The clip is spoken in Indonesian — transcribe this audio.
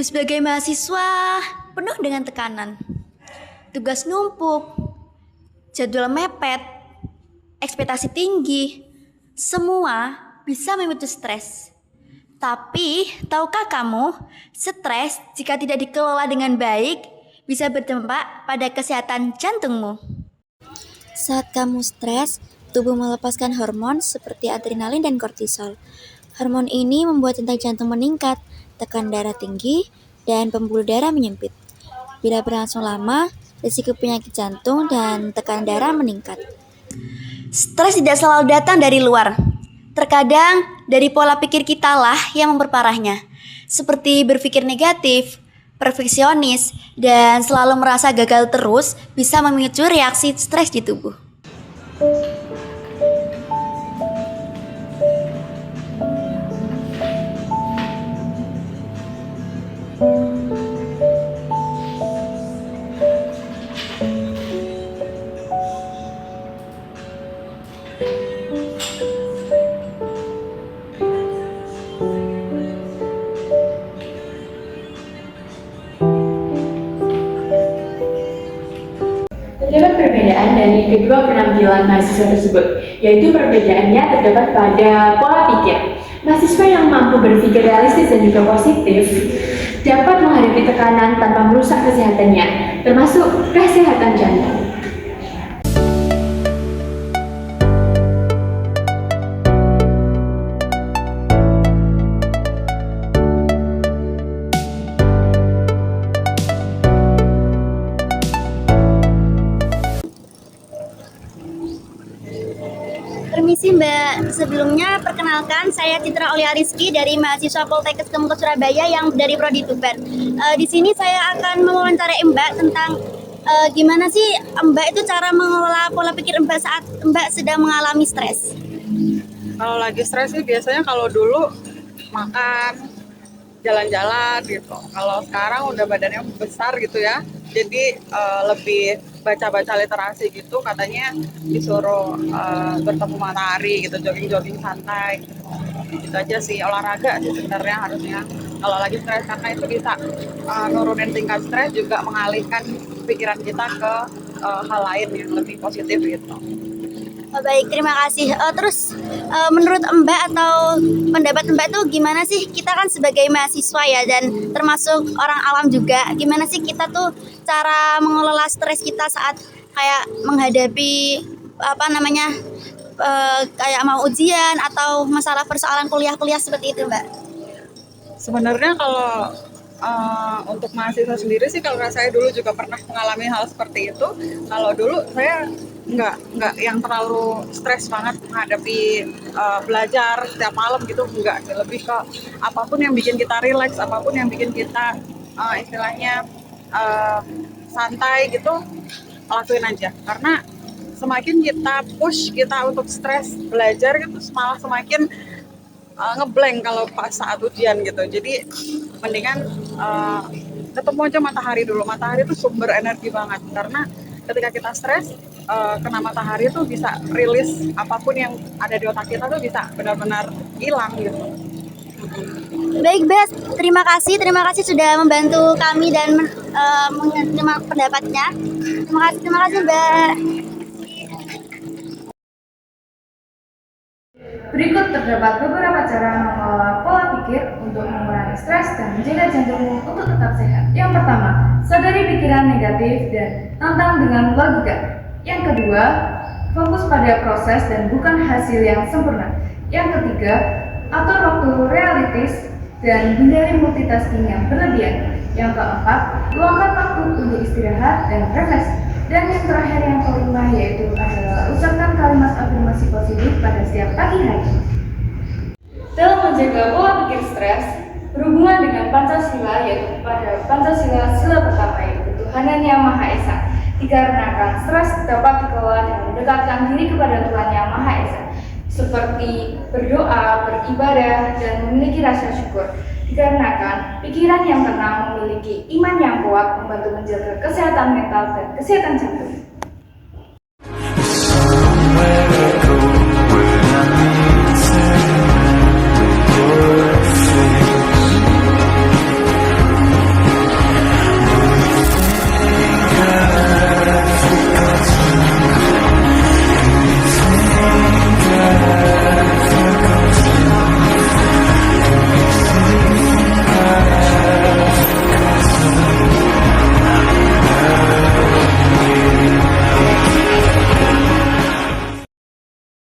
Hidup sebagai mahasiswa penuh dengan tekanan. Tugas numpuk, jadwal mepet, ekspektasi tinggi. Semua bisa memicu stres. Tapi, tahukah kamu, stres jika tidak dikelola dengan baik bisa berdampak pada kesehatan jantungmu. Saat kamu stres, tubuh melepaskan hormon seperti adrenalin dan kortisol. Hormon ini membuat detak jantung meningkat, tekanan darah tinggi, dan pembuluh darah menyempit. Bila berlangsung lama, risiko penyakit jantung dan tekanan darah meningkat. Stres tidak selalu datang dari luar. Terkadang dari pola pikir kita lah yang memperparahnya. Seperti berpikir negatif, perfeksionis, dan selalu merasa gagal terus bisa memicu reaksi stres di tubuh. Terdapat perbedaan dari kedua penampilan mahasiswa tersebut, yaitu perbedaannya terdapat pada pola pikir. Mahasiswa yang mampu berpikir realistis dan juga positif dapat menghadapi tekanan tanpa merusak kesehatannya, termasuk kesehatan jantung. Permisi Mbak, sebelumnya perkenalkan saya Citra Olia Rizky dari mahasiswa Poltekkes Kementerian Surabaya yang dari Prodi Tuber. Di sini saya akan mewawancarai Mbak tentang gimana sih Mbak itu cara mengelola pola pikir Mbak saat Mbak sedang mengalami stres. Kalau lagi stres sih biasanya kalau dulu makan, jalan-jalan gitu. Kalau sekarang udah badannya besar gitu ya, jadi lebih baca-baca literasi gitu. Katanya disuruh bertemu matahari gitu, jogging-jogging santai. Gitu aja sih, olahraga sih sebenarnya harusnya. Kalau lagi stres karena itu bisa nurunin tingkat stres, juga mengalihkan pikiran kita ke hal lain yang lebih positif gitu. Baik, terima kasih. Terus menurut Mbak atau pendapat Mbak itu gimana sih, kita kan sebagai mahasiswa ya dan termasuk orang awam juga, gimana sih kita tuh cara mengelola stres kita saat kayak menghadapi kayak mau ujian atau masalah persoalan kuliah seperti itu Mbak? Sebenarnya kalau untuk mahasiswa sendiri sih, kalau saya dulu juga pernah mengalami hal seperti itu. Kalau dulu saya nggak yang terlalu stres banget menghadapi belajar setiap malam gitu, nggak. Lebih ke apapun yang bikin kita relax, apapun yang bikin kita istilahnya santai gitu, lakuin aja. Karena semakin kita push kita untuk stres belajar gitu, malah semakin ngeblank kalau pas saat ujian gitu. Jadi mendingan ketemu aja matahari dulu. Matahari itu sumber energi banget, karena ketika kita stres kena matahari itu bisa rilis apapun yang ada di otak kita tuh bisa benar-benar hilang gitu. Baik Mbak, terima kasih sudah membantu kami dan menerima pendapatnya. Terima kasih Mbak. Berikut terdapat beberapa cara mengelola pola pikir untuk mengurangi stres dan menjaga jantungmu untuk tetap sehat. Yang pertama, sadari pikiran negatif dan tantang dengan logika. Yang kedua, fokus pada proses dan bukan hasil yang sempurna. Yang ketiga, atur waktu realistis dan hindari multitasking yang berlebihan. Yang keempat, luangkan waktu untuk istirahat dan refleksi. Dan yang terakhir yang kelima yaitu adalah ucapkan kalimat afirmasi positif pada setiap pagi hari. Dalam menjaga pola pikir stres berhubungan dengan Pancasila, yaitu pada Pancasila sila pertama yaitu Tuhanan Yang Maha Esa. Dikarenakan stres dapat dikelola dengan mendekatkan diri kepada Tuhan Yang Maha Esa, seperti berdoa, beribadah, dan memiliki rasa syukur. Dikarenakan pikiran yang tenang memiliki iman yang kuat membantu menjaga kesehatan mental dan kesehatan jantung.